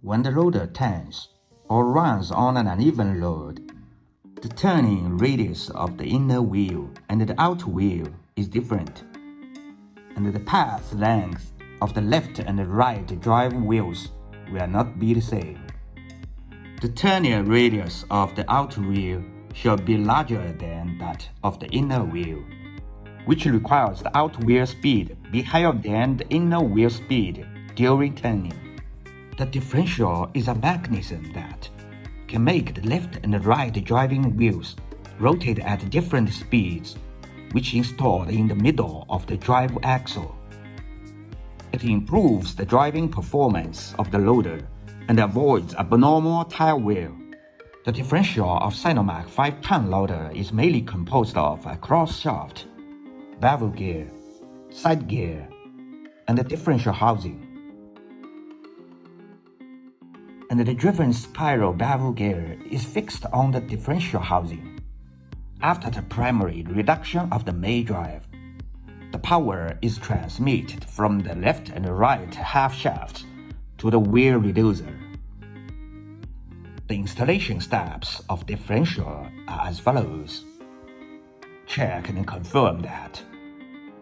When the loader turns or runs on an uneven load, the turning radius of the inner wheel and the outer wheel is different, and the path length of the left and right drive wheels will not be the same. The turning radius of the outer wheel shall be larger than that of the inner wheel, which requires the outer wheel speed be higher than the inner wheel speed during turning. The differential is a mechanism that can make the left and right driving wheels rotate at different speeds, which is installed in the middle of the drive axle. It improves the driving performance of the loader and avoids abnormal tire wear. The differential of SINOMACH 5-ton loader is mainly composed of a cross shaft, bevel gear, side gear, and the differential housing. And the driven spiral bevel gear is fixed on the differential housing. After the primary reduction of the main drive, the power is transmitted from the left and right half shafts to the wheel reducer. The installation steps of differential are as follows. Check and confirm that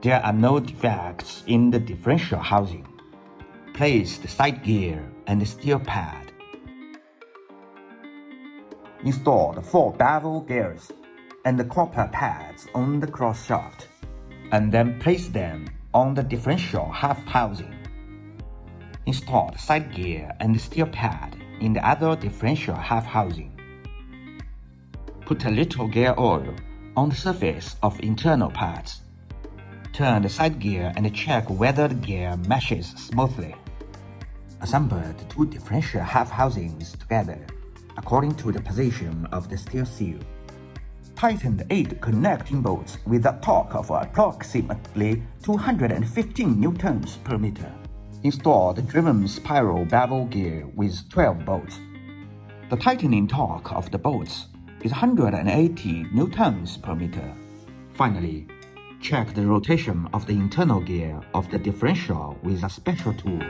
there are no defects in the differential housing. Place the side gear and the steel pad. Install the 4 bevel gears and the copper pads on the cross shaft, and then place them on the differential half housing. Install the side gear and the steel pad in the other differential half housing. Put a little gear oil on the surface of internal parts. Turn the side gear and check whether the gear meshes smoothly. Assemble the 2 differential half housings together according to the position of the steel seal. Tighten the 8 connecting bolts with a torque of approximately 215 newtons per meter. Install the driven spiral bevel gear with 12 bolts. The tightening torque of the bolts is 180 newtons per meter. Finally, check the rotation of the internal gear of the differential with a special tool.